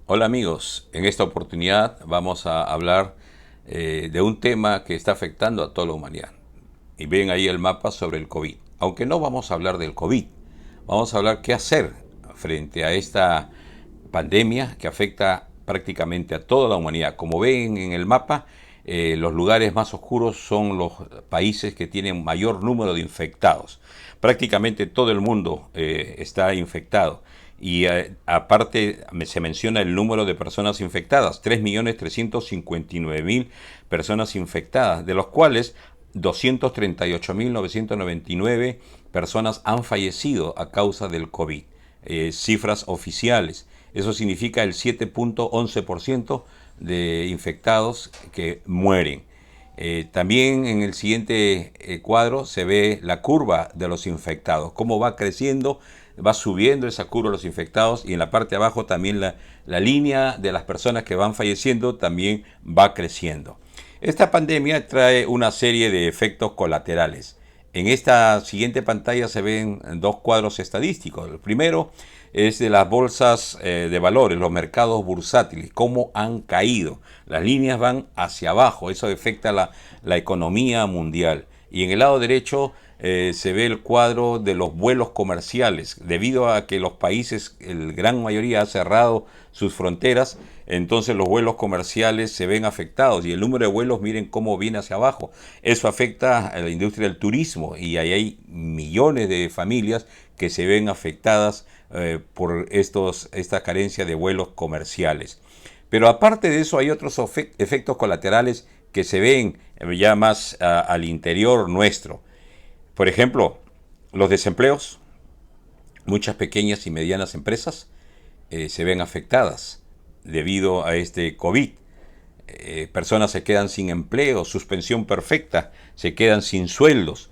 Hola amigos, en esta oportunidad vamos a hablar de un tema que está afectando a toda la humanidad. Y ven ahí el mapa sobre el COVID. Aunque no vamos a hablar del COVID, vamos a hablar qué hacer frente a esta pandemia que afecta prácticamente a toda la humanidad. Como ven en el mapa, los lugares más oscuros son los países que tienen mayor número de infectados. Prácticamente todo el mundo está infectado. Y aparte se menciona el número de personas infectadas, 3.359.000 personas infectadas, de los cuales 238.999 personas han fallecido a causa del COVID. Cifras oficiales. Eso significa el 7.11% de infectados que mueren. También en el siguiente cuadro se ve la curva de los infectados, cómo va creciendo, va subiendo esa curva de los infectados, y en la parte de abajo también la línea de las personas que van falleciendo también va creciendo. Esta pandemia trae una serie de efectos colaterales. En esta siguiente pantalla se ven dos cuadros estadísticos. El primero es de las bolsas de valores, los mercados bursátiles, cómo han caído. Las líneas van hacia abajo, eso afecta la economía mundial. Y en el lado derecho se ve el cuadro de los vuelos comerciales. Debido a que los países, el gran mayoría, ha cerrado sus fronteras, entonces los vuelos comerciales se ven afectados y el número de vuelos, miren cómo viene hacia abajo. Eso afecta a la industria del turismo y ahí hay millones de familias que se ven afectadas por esta carencia de vuelos comerciales. Pero aparte de eso hay otros efectos colaterales que se ven ya más al interior nuestro. Por ejemplo, los desempleos. Muchas pequeñas y medianas empresas se ven afectadas debido a este COVID. Personas se quedan sin empleo, suspensión perfecta, se quedan sin sueldos,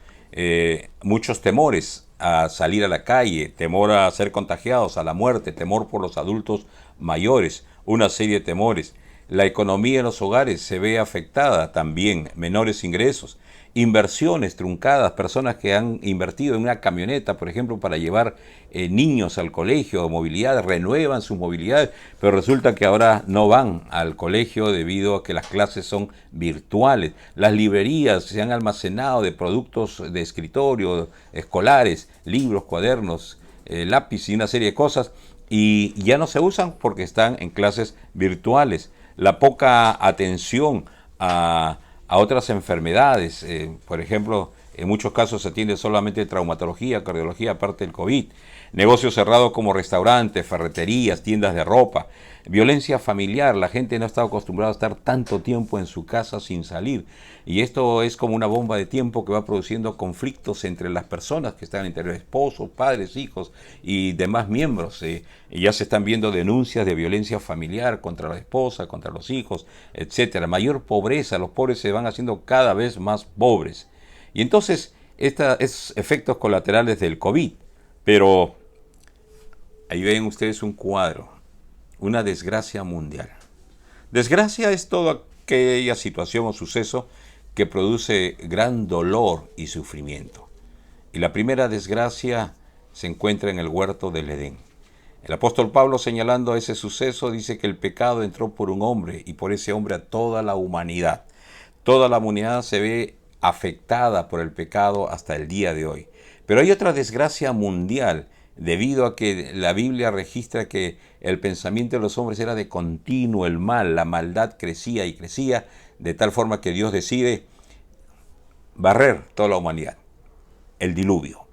muchos temores a salir a la calle, temor a ser contagiados, a la muerte, temor por los adultos mayores, una serie de temores. La economía en los hogares se ve afectada también, menores ingresos, inversiones truncadas, personas que han invertido en una camioneta, por ejemplo, para llevar niños al colegio, movilidad, renuevan sus movilidades, pero resulta que ahora no van al colegio debido a que las clases son virtuales. Las librerías se han almacenado de productos de escritorio, escolares, libros, cuadernos, lápiz y una serie de cosas, y ya no se usan porque están en clases virtuales. La poca atención a otras enfermedades, por ejemplo, en muchos casos se atiende solamente traumatología, cardiología, aparte del COVID. Negocios cerrados como restaurantes, ferreterías, tiendas de ropa. Violencia familiar. La gente no está acostumbrada a estar tanto tiempo en su casa sin salir. Y esto es como una bomba de tiempo que va produciendo conflictos entre las personas que están entre esposos, padres, hijos y demás miembros. Y ya se están viendo denuncias de violencia familiar contra la esposa, contra los hijos, etcétera. Mayor pobreza. Los pobres se van haciendo cada vez más pobres. Y entonces, estos es efectos colaterales del COVID. Pero ahí ven ustedes un cuadro, una desgracia mundial. Desgracia es toda aquella situación o suceso que produce gran dolor y sufrimiento. Y la primera desgracia se encuentra en el huerto del Edén. El apóstol Pablo, señalando ese suceso, dice que el pecado entró por un hombre y por ese hombre a toda la humanidad. Toda la humanidad se ve afectada por el pecado hasta el día de hoy. Pero hay otra desgracia mundial, debido a que la Biblia registra que el pensamiento de los hombres era de continuo el mal, la maldad crecía y crecía, de tal forma que Dios decide barrer toda la humanidad. El diluvio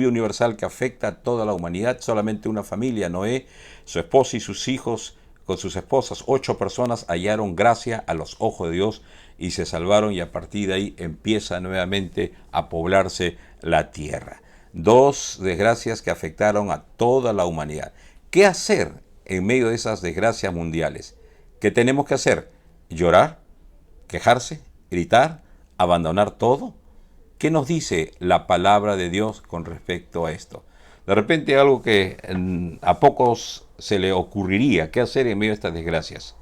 universal que afecta a toda la humanidad. Solamente una familia, Noé, su esposa y sus hijos con sus esposas, 8 personas hallaron gracia a los ojos de Dios y se salvaron, y a partir de ahí empieza nuevamente a poblarse la tierra. Dos desgracias que afectaron a toda la humanidad. ¿Qué hacer en medio de esas desgracias mundiales? ¿Qué tenemos que hacer? ¿Llorar? ¿Quejarse? ¿Gritar? ¿Abandonar todo? ¿Qué nos dice la palabra de Dios con respecto a esto? De repente algo que a pocos se le ocurriría. ¿Qué hacer en medio de estas desgracias?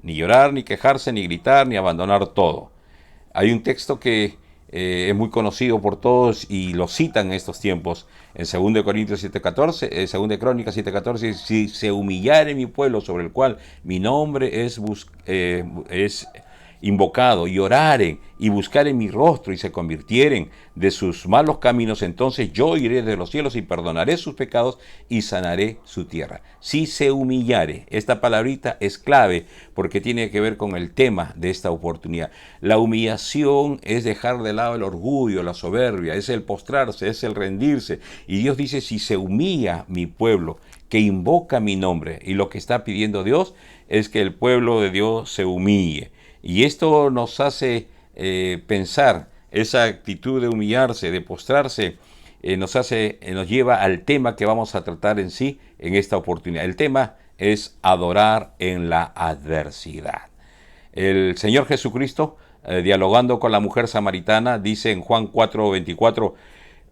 Ni llorar, ni quejarse, ni gritar, ni abandonar todo. Hay un texto que es muy conocido por todos y lo citan en estos tiempos. En 2 Corintios 7:14, 2 Crónicas 7:14, si se humillare mi pueblo sobre el cual mi nombre es invocado, y oraren y buscaren mi rostro y se convirtieren de sus malos caminos, entonces yo iré de los cielos y perdonaré sus pecados y sanaré su tierra. Si se humillare, esta palabrita es clave porque tiene que ver con el tema de esta oportunidad. La humillación es dejar de lado el orgullo, la soberbia, es el postrarse, es el rendirse. Y Dios dice, si se humilla mi pueblo, que invoca mi nombre, y lo que está pidiendo Dios es que el pueblo de Dios se humille. Y esto nos hace pensar, esa actitud de humillarse, de postrarse, nos lleva al tema que vamos a tratar en sí en esta oportunidad. El tema es adorar en la adversidad. El Señor Jesucristo, dialogando con la mujer samaritana, dice en Juan 4:24,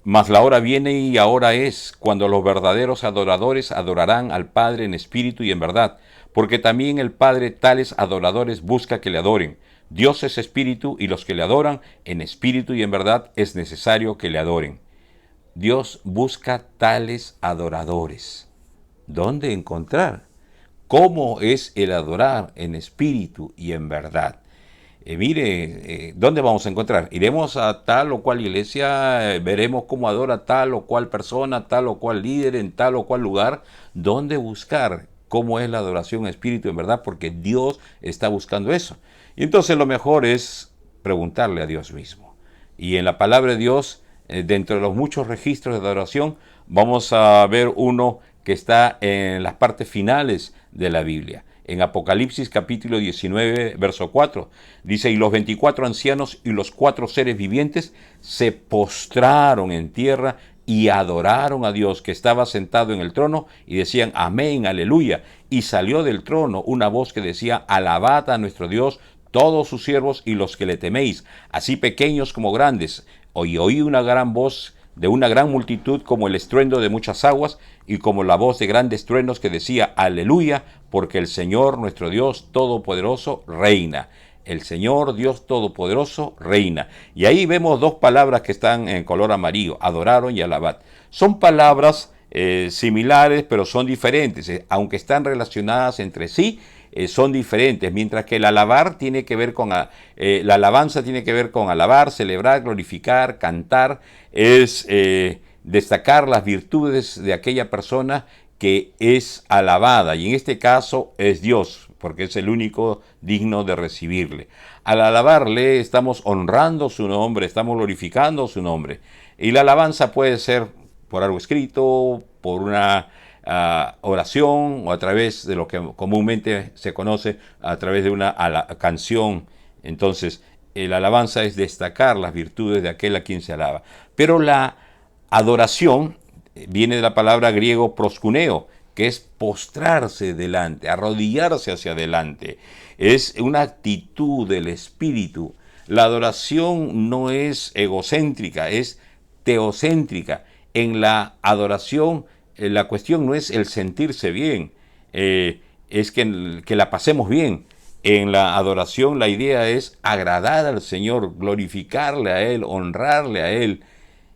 mas la hora viene y ahora es, cuando los verdaderos adoradores adorarán al Padre en espíritu y en verdad, porque también el Padre tales adoradores busca que le adoren. Dios es espíritu y los que le adoran en espíritu y en verdad es necesario que le adoren. Dios busca tales adoradores. ¿Dónde encontrar? ¿Cómo es el adorar en espíritu y en verdad? ¿Dónde vamos a encontrar? Iremos a tal o cual iglesia, veremos cómo adora tal o cual persona, tal o cual líder en tal o cual lugar. ¿Dónde buscar cómo es la adoración en espíritu en verdad? Porque Dios está buscando eso. Y entonces lo mejor es preguntarle a Dios mismo. Y en la palabra de Dios, dentro de los muchos registros de adoración, vamos a ver uno que está en las partes finales de la Biblia. En Apocalipsis capítulo 19, verso 4, dice, y los 24 ancianos y los 4 seres vivientes se postraron en tierra y adoraron a Dios que estaba sentado en el trono y decían, amén, aleluya. Y salió del trono una voz que decía, alabad a nuestro Dios, todos sus siervos y los que le teméis, así pequeños como grandes. Y oí una gran voz de una gran multitud como el estruendo de muchas aguas y como la voz de grandes truenos que decía, aleluya, porque el Señor nuestro Dios Todopoderoso reina. El Señor Dios Todopoderoso reina. Y ahí vemos dos palabras que están en color amarillo, adoraron y alabad. Son palabras similares, pero son diferentes. Aunque están relacionadas entre sí, son diferentes, mientras que el alabar tiene que ver con la alabanza tiene que ver con alabar, celebrar, glorificar, cantar, es destacar las virtudes de aquella persona que es alabada, y en este caso es Dios, porque es el único digno de recibirle. Al alabarle estamos honrando su nombre, estamos glorificando su nombre, y la alabanza puede ser por algo escrito, por una oración o a través de lo que comúnmente se conoce a través de una canción. Entonces, la alabanza es destacar las virtudes de aquel a quien se alaba. Pero la adoración viene de la palabra griego proskuneo, que es postrarse delante, arrodillarse hacia adelante. Es una actitud del espíritu. La adoración no es egocéntrica, es teocéntrica. En la adoración la cuestión no es el sentirse bien, es que la pasemos bien. En la adoración la idea es agradar al Señor, glorificarle a Él, honrarle a Él.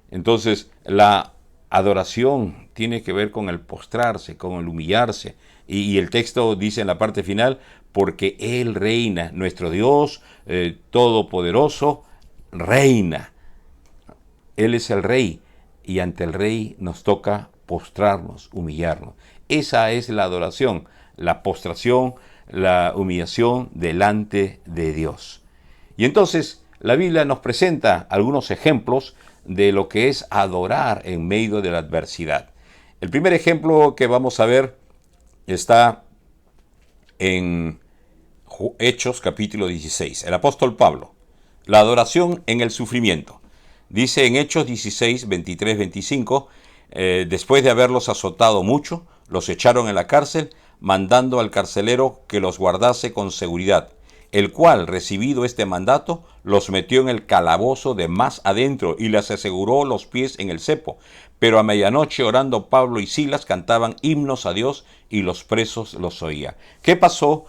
Entonces la adoración tiene que ver con el postrarse, con el humillarse. Y el texto dice en la parte final, porque Él reina, nuestro Dios Todopoderoso reina. Él es el Rey y ante el Rey nos toca postrarnos, humillarnos. Esa es la adoración, la postración, la humillación delante de Dios. Y entonces la Biblia nos presenta algunos ejemplos de lo que es adorar en medio de la adversidad. El primer ejemplo que vamos a ver está en Hechos capítulo 16. El apóstol Pablo, la adoración en el sufrimiento. Dice en Hechos 16, 23, 25, después de haberlos azotado mucho, los echaron en la cárcel, mandando al carcelero que los guardase con seguridad, el cual, recibido este mandato, los metió en el calabozo de más adentro y les aseguró los pies en el cepo. Pero a medianoche, orando, Pablo y Silas cantaban himnos a Dios y los presos los oían. ¿Qué pasó?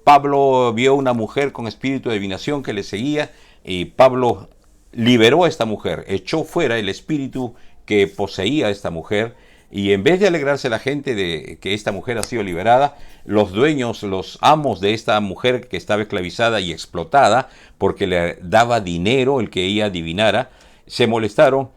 Pablo vio una mujer con espíritu de adivinación que le seguía y Pablo liberó a esta mujer, echó fuera el espíritu que poseía a esta mujer, y en vez de alegrarse la gente de que esta mujer ha sido liberada, los dueños, los amos de esta mujer que estaba esclavizada y explotada, porque le daba dinero el que ella adivinara, se molestaron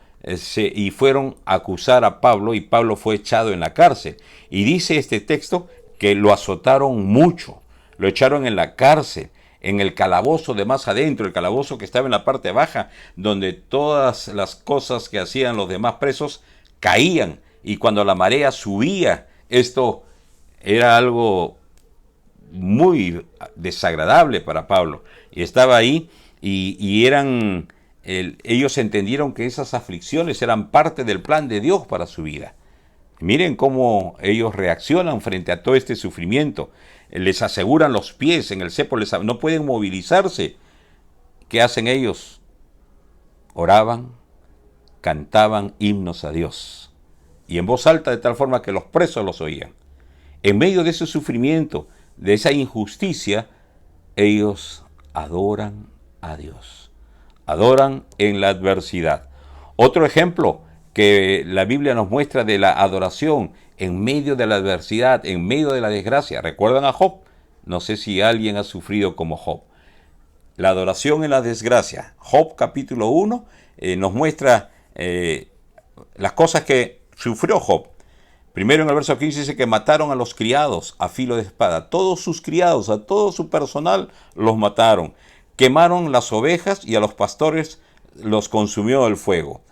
y fueron a acusar a Pablo, y Pablo fue echado en la cárcel. Y dice este texto que lo azotaron mucho, lo echaron en la cárcel, en el calabozo de más adentro, el calabozo que estaba en la parte baja, donde todas las cosas que hacían los demás presos caían, y cuando la marea subía, esto era algo muy desagradable para Pablo. Y estaba ahí, y ellos entendieron que esas aflicciones eran parte del plan de Dios para su vida. Miren cómo ellos reaccionan frente a todo este sufrimiento. Les aseguran los pies en el cepo, no pueden movilizarse. ¿Qué hacen ellos? Oraban, cantaban himnos a Dios, y en voz alta, de tal forma que los presos los oían. En medio de ese sufrimiento, de esa injusticia, ellos adoran a Dios. Adoran en la adversidad. Otro ejemplo que la Biblia nos muestra de la adoración en medio de la adversidad, en medio de la desgracia. ¿Recuerdan a Job? No sé si alguien ha sufrido como Job. La adoración en la desgracia. Job capítulo 1 nos muestra las cosas que sufrió Job. Primero en el verso 15 dice que mataron a los criados a filo de espada. Todos sus criados, a todo su personal los mataron. Quemaron las ovejas y a los pastores los consumió el fuego.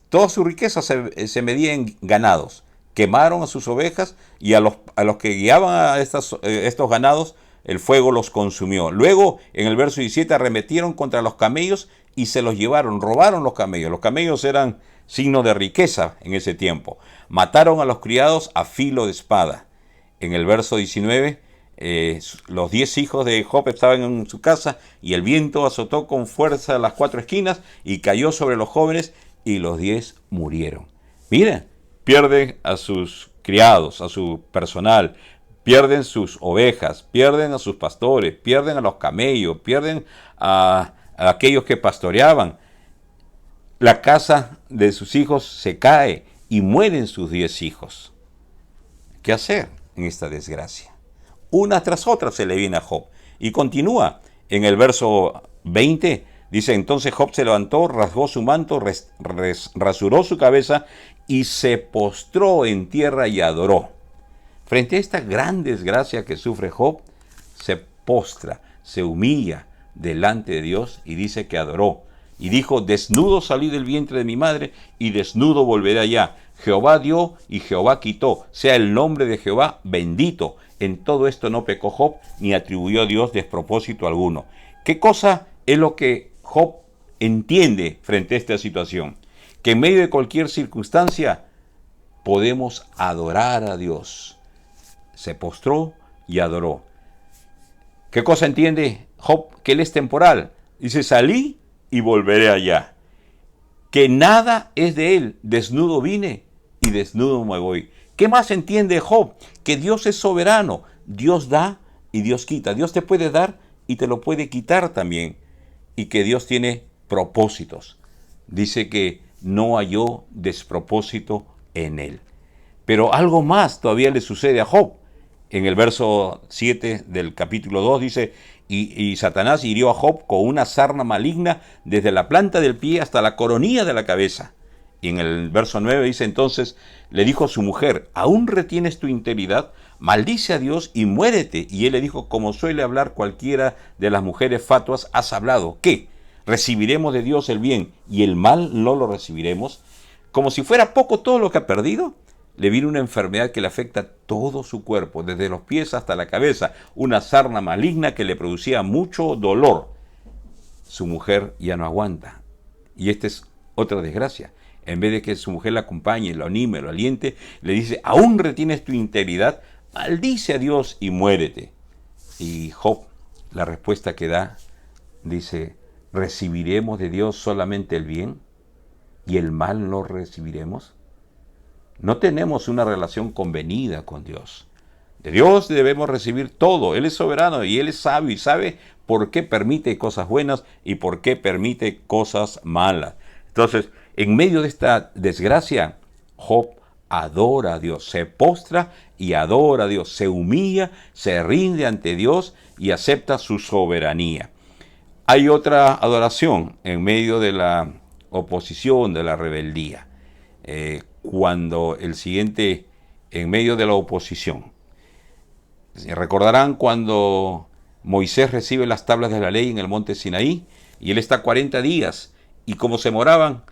Toda su riqueza se medía en ganados. Quemaron a sus ovejas, y a los que guiaban a estos ganados, el fuego los consumió. Luego, en el verso 17, arremetieron contra los camellos y se los llevaron, robaron los camellos. Los camellos eran signo de riqueza en ese tiempo. Mataron a los criados a filo de espada. En el verso 19, los 10 hijos de Job estaban en su casa, y el viento azotó con fuerza las 4 esquinas y cayó sobre los jóvenes, y los 10 murieron. Miren, pierden a sus criados, a su personal, pierden sus ovejas, pierden a sus pastores, pierden a los camellos, pierden a aquellos que pastoreaban. La casa de sus hijos se cae y mueren sus 10 hijos. ¿Qué hacer en esta desgracia? Una tras otra se le viene a Job. Y continúa en el verso 20. Dice: entonces Job se levantó, rasgó su manto, rasuró su cabeza y se postró en tierra y adoró. Frente a esta gran desgracia que sufre Job, se postra, se humilla delante de Dios y dice que adoró. Y dijo: desnudo salí del vientre de mi madre, y desnudo volveré allá. Jehová dio y Jehová quitó. Sea el nombre de Jehová bendito. En todo esto no pecó Job, ni atribuyó a Dios despropósito alguno. ¿Qué cosa es lo que Job entiende frente a esta situación? Que en medio de cualquier circunstancia podemos adorar a Dios. Se postró y adoró. ¿Qué cosa entiende Job? Que él es temporal. Dice: salí y volveré allá. Que nada es de él. Desnudo vine y desnudo me voy. ¿Qué más entiende Job? Que Dios es soberano. Dios da y Dios quita. Dios te puede dar y te lo puede quitar también. Y que Dios tiene propósitos. Dice que no halló despropósito en él. Pero algo más todavía le sucede a Job. En el verso 7 del capítulo 2 dice: y Satanás hirió a Job con una sarna maligna desde la planta del pie hasta la coronilla de la cabeza. Y en el verso 9 dice: entonces le dijo a su mujer: ¿aún retienes tu integridad? Maldice a Dios y muérete. Y él le dijo: como suele hablar cualquiera de las mujeres fatuas, has hablado. ¿Qué? ¿Recibiremos de Dios el bien y el mal no lo recibiremos? Como si fuera poco todo lo que ha perdido, le vino una enfermedad que le afecta todo su cuerpo, desde los pies hasta la cabeza, una sarna maligna que le producía mucho dolor. Su mujer ya no aguanta. Y esta es otra desgracia. En vez de que su mujer la acompañe, lo anime, lo aliente, le dice: ¿aún retienes tu integridad? Maldice a Dios y muérete. Y Job, la respuesta que da, dice: ¿recibiremos de Dios solamente el bien y el mal no recibiremos? No tenemos una relación convenida con Dios. De Dios debemos recibir todo. Él es soberano y Él es sabio y sabe por qué permite cosas buenas y por qué permite cosas malas. Entonces, en medio de esta desgracia, Job adora a Dios, se postra y adora a Dios, se humilla, se rinde ante Dios y acepta su soberanía. Hay otra adoración en medio de la oposición, de la rebeldía. Cuando el siguiente, en medio de la oposición, recordarán cuando Moisés recibe las tablas de la ley en el monte Sinaí y él está 40 días y como se moraban,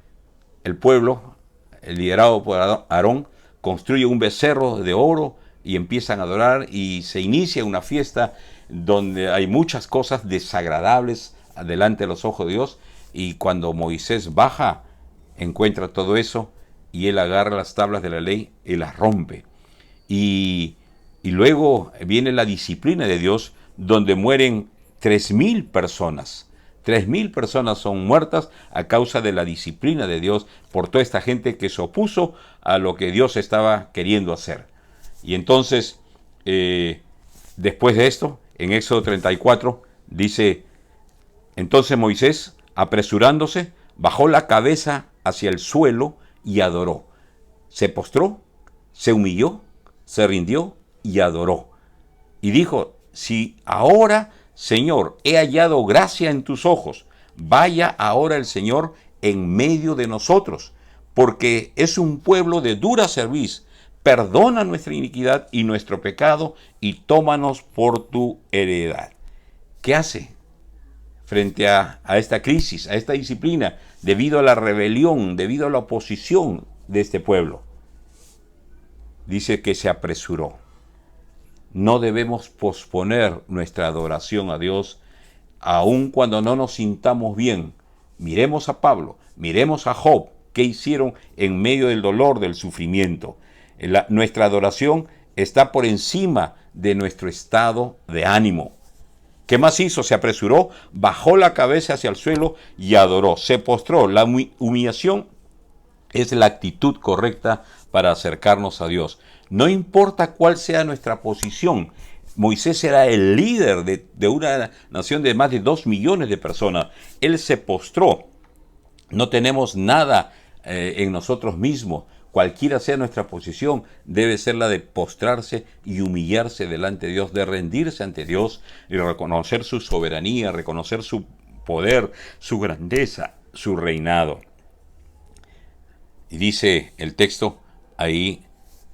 el pueblo, el liderado por Aarón, construye un becerro de oro y empiezan a adorar y se inicia una fiesta donde hay muchas cosas desagradables delante de los ojos de Dios y cuando Moisés baja encuentra todo eso y él agarra las tablas de la ley y las rompe. Y luego viene la disciplina de Dios, donde mueren 3.000 personas. 3.000 personas son muertas a causa de la disciplina de Dios por toda esta gente que se opuso a lo que Dios estaba queriendo hacer. Y entonces, después de esto, en Éxodo 34, dice, entonces Moisés, apresurándose, bajó la cabeza hacia el suelo y adoró. Se postró, se humilló, se rindió y adoró. Y dijo, si ahora, Señor, he hallado gracia en tus ojos, vaya ahora el Señor en medio de nosotros, porque es un pueblo de dura cerviz. Perdona nuestra iniquidad y nuestro pecado y tómanos por tu heredad. ¿Qué hace frente a esta crisis, a esta disciplina, debido a la rebelión, debido a la oposición de este pueblo? Dice que se apresuró. No debemos posponer nuestra adoración a Dios, aun cuando no nos sintamos bien. Miremos a Pablo, miremos a Job, qué hicieron en medio del dolor, del sufrimiento. Nuestra adoración está por encima de nuestro estado de ánimo. ¿Qué más hizo? Se apresuró, bajó la cabeza hacia el suelo y adoró. Se postró. La humillación es la actitud correcta para acercarnos a Dios. No importa cuál sea nuestra posición. Moisés era el líder de una nación de más de 2 millones de personas. Él se postró. No tenemos nada en nosotros mismos. Cualquiera sea nuestra posición, debe ser la de postrarse y humillarse delante de Dios, de rendirse ante Dios y reconocer su soberanía, reconocer su poder, su grandeza, su reinado. Y dice el texto ahí,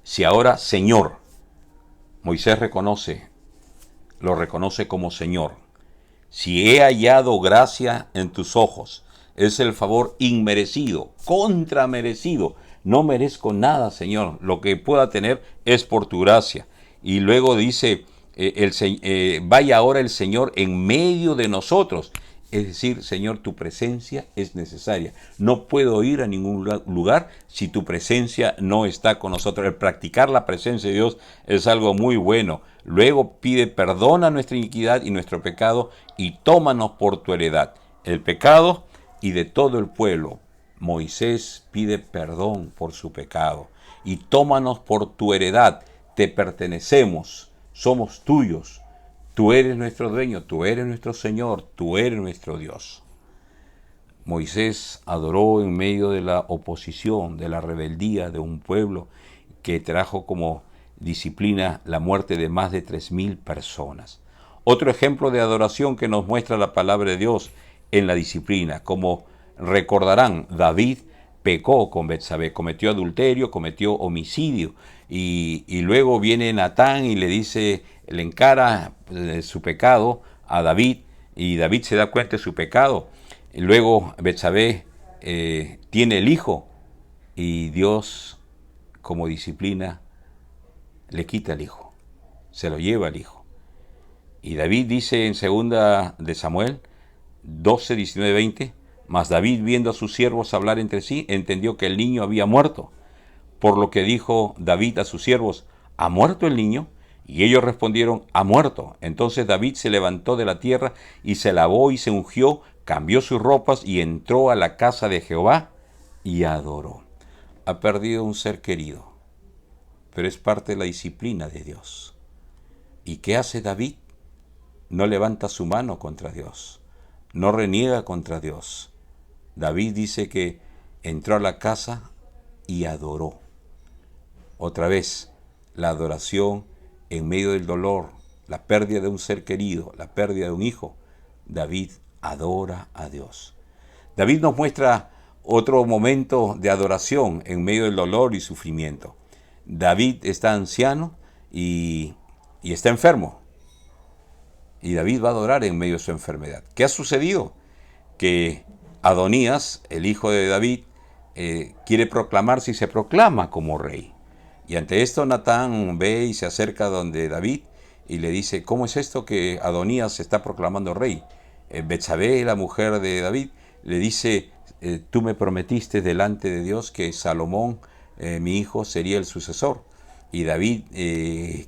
si ahora Señor, Moisés lo reconoce como Señor. Si he hallado gracia en tus ojos, es el favor inmerecido, contramerecido. No merezco nada, Señor. Lo que pueda tener es por tu gracia. Y luego dice, vaya ahora el Señor en medio de nosotros. Es decir, Señor, tu presencia es necesaria. No puedo ir a ningún lugar si tu presencia no está con nosotros. El practicar la presencia de Dios es algo muy bueno. Luego pide perdón a nuestra iniquidad y nuestro pecado y tómanos por tu heredad. El pecado y de todo el pueblo. Moisés pide perdón por su pecado y tómanos por tu heredad. Te pertenecemos, somos tuyos. Tú eres nuestro dueño, tú eres nuestro Señor, tú eres nuestro Dios. Moisés adoró en medio de la oposición, de la rebeldía de un pueblo que trajo como disciplina la muerte de más de 3.000 personas. Otro ejemplo de adoración que nos muestra la palabra de Dios en la disciplina. Como recordarán, David pecó con Betsabé, cometió adulterio, cometió homicidio. Y luego viene Natán y le dice, le encara su pecado a David y David se da cuenta de su pecado. Y luego Betsabé tiene el hijo y Dios, como disciplina, le quita el hijo, se lo lleva el hijo. Y David dice en 2 de Samuel 12, 19, 20, mas David, viendo a sus siervos hablar entre sí, entendió que el niño había muerto. Por lo que dijo David a sus siervos, ¿ha muerto el niño? Y ellos respondieron, ha muerto. Entonces David se levantó de la tierra y se lavó y se ungió, cambió sus ropas y entró a la casa de Jehová y adoró. Ha perdido un ser querido, pero es parte de la disciplina de Dios. ¿Y qué hace David? No levanta su mano contra Dios, no reniega contra Dios. David dice que entró a la casa y adoró. Otra vez, la adoración en medio del dolor, la pérdida de un ser querido, la pérdida de un hijo. David adora a Dios. David nos muestra otro momento de adoración en medio del dolor y sufrimiento. David está anciano y está enfermo. Y David va a adorar en medio de su enfermedad. ¿Qué ha sucedido? Que Adonías, el hijo de David, quiere proclamarse y se proclama como rey. Y ante esto Natán ve y se acerca donde David y le dice, ¿cómo es esto que Adonías se está proclamando rey? Betsabé, la mujer de David, le dice, tú me prometiste delante de Dios que Salomón, mi hijo, sería el sucesor. Y David,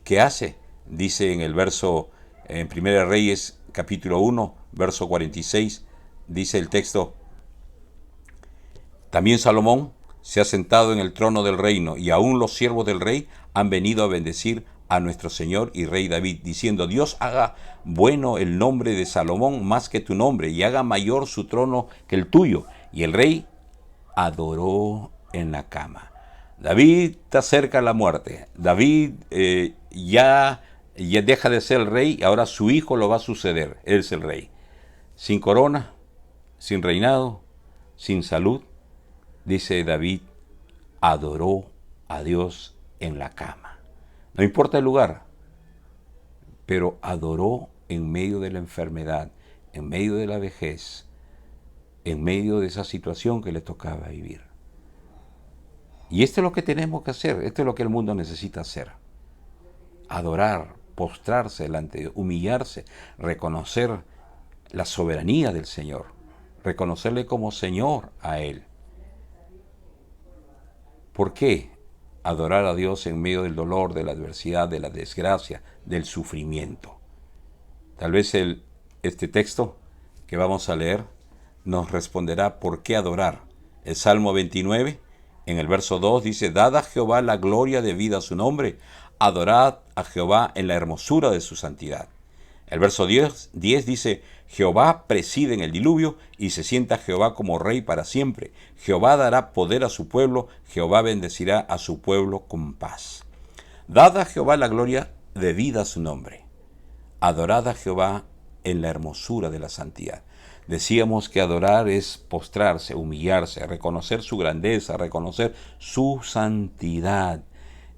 ¿qué hace? Dice en el verso, en 1 Reyes, capítulo 1, verso 46, dice el texto, también Salomón se ha sentado en el trono del reino, y aún los siervos del rey han venido a bendecir a nuestro Señor y Rey David, diciendo, Dios haga bueno el nombre de Salomón más que tu nombre, y haga mayor su trono que el tuyo. Y el rey adoró en la cama. David está cerca de la muerte. David ya deja de ser el rey, y ahora su hijo lo va a suceder. Él es el rey. Sin corona, sin reinado, sin salud. Dice David, adoró a Dios en la cama. No importa el lugar, pero adoró en medio de la enfermedad, en medio de la vejez, en medio de esa situación que le tocaba vivir. Y esto es lo que tenemos que hacer, esto es lo que el mundo necesita hacer. Adorar, postrarse delante de Dios, humillarse, reconocer la soberanía del Señor, reconocerle como Señor a Él. ¿Por qué adorar a Dios en medio del dolor, de la adversidad, de la desgracia, del sufrimiento? Tal vez este texto que vamos a leer nos responderá por qué adorar. El Salmo 29, en el verso 2, dice, dad a Jehová la gloria debida a su nombre, adorad a Jehová en la hermosura de su santidad. El verso 10 dice, Jehová preside en el diluvio y se sienta Jehová como rey para siempre. Jehová dará poder a su pueblo, Jehová bendecirá a su pueblo con paz. Dad a Jehová la gloria debida a su nombre. Adorad a Jehová en la hermosura de la santidad. Decíamos que adorar es postrarse, humillarse, reconocer su grandeza, reconocer su santidad.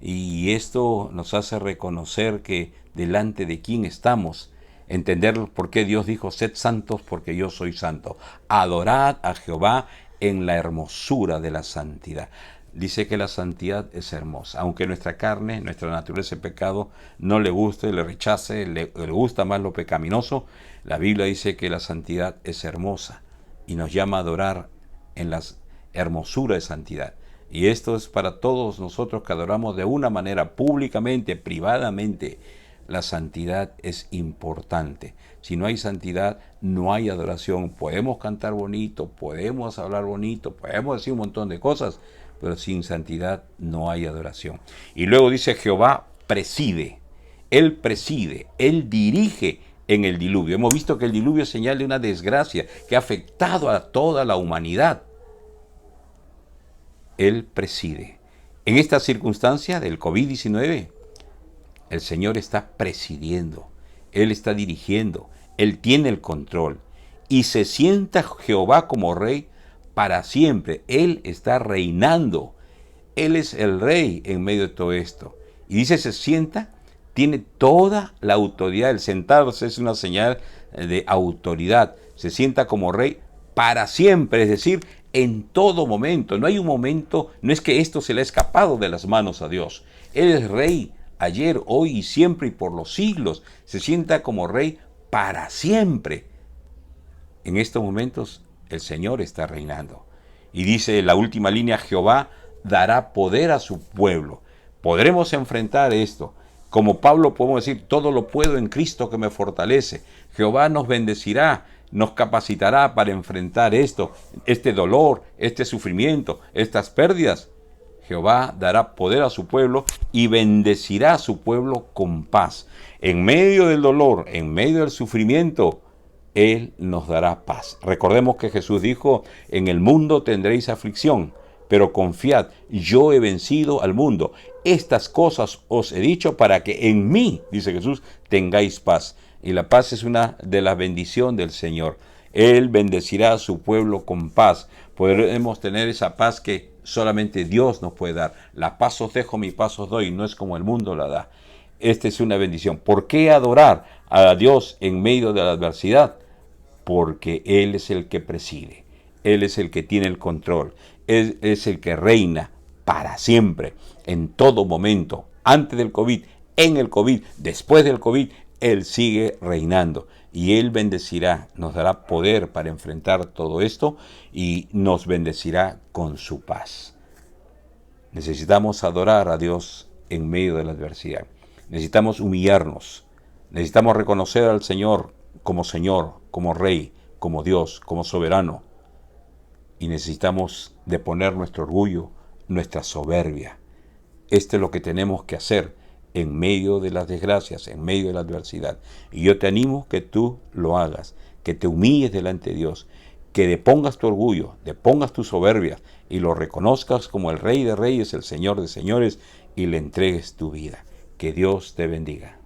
Y esto nos hace reconocer que delante de quién estamos, entender por qué Dios dijo, sed santos porque yo soy santo. Adorad a Jehová en la hermosura de la santidad. Dice que la santidad es hermosa, aunque nuestra carne, nuestra naturaleza de pecado no le guste, le rechace, le gusta más lo pecaminoso, la Biblia dice que la santidad es hermosa y nos llama a adorar en la hermosura de santidad. Y esto es para todos nosotros que adoramos de una manera públicamente, privadamente. La santidad es importante. Si no hay santidad, no hay adoración. Podemos cantar bonito, podemos hablar bonito, podemos decir un montón de cosas, pero sin santidad no hay adoración. Y luego dice Jehová preside, Él dirige en el diluvio. Hemos visto que el diluvio es señal de una desgracia que ha afectado a toda la humanidad. Él preside. En esta circunstancia del COVID-19, el Señor está presidiendo, Él está dirigiendo, Él tiene el control. Y se sienta Jehová como rey para siempre. Él está reinando. Él es el rey en medio de todo esto. Y dice, se sienta, tiene toda la autoridad. El sentarse es una señal de autoridad. Se sienta como rey para siempre, es decir, en todo momento. No hay un momento, no es que esto se le ha escapado de las manos a Dios. Él es rey ayer, hoy y siempre y por los siglos. Se sienta como rey para siempre. En estos momentos el Señor está reinando. Y dice la última línea, Jehová dará poder a su pueblo. Podremos enfrentar esto. Como Pablo podemos decir, todo lo puedo en Cristo que me fortalece. Jehová nos bendecirá, nos capacitará para enfrentar esto, este dolor, este sufrimiento, estas pérdidas. Jehová dará poder a su pueblo y bendecirá a su pueblo con paz. En medio del dolor, en medio del sufrimiento, Él nos dará paz. Recordemos que Jesús dijo, en el mundo tendréis aflicción, pero confiad, yo he vencido al mundo. Estas cosas os he dicho para que en mí, dice Jesús, tengáis paz. Y la paz es una de las bendiciones del Señor. Él bendecirá a su pueblo con paz. Podremos tener esa paz que solamente Dios nos puede dar. La paz os dejo, mi paz os doy, no es como el mundo la da. Esta es una bendición. ¿Por qué adorar a Dios en medio de la adversidad? Porque Él es el que preside. Él es el que tiene el control. Él es el que reina para siempre, en todo momento, antes del COVID, en el COVID, después del COVID, Él sigue reinando. Y Él bendecirá, nos dará poder para enfrentar todo esto y nos bendecirá con su paz. Necesitamos adorar a Dios en medio de la adversidad. Necesitamos humillarnos. Necesitamos reconocer al Señor, como Rey, como Dios, como soberano. Y necesitamos deponer nuestro orgullo, nuestra soberbia. Esto es lo que tenemos que hacer en medio de las desgracias, en medio de la adversidad. Y yo te animo que tú lo hagas, que te humilles delante de Dios, que depongas tu orgullo, depongas tu soberbia y lo reconozcas como el Rey de Reyes, el Señor de Señores, y le entregues tu vida. Que Dios te bendiga.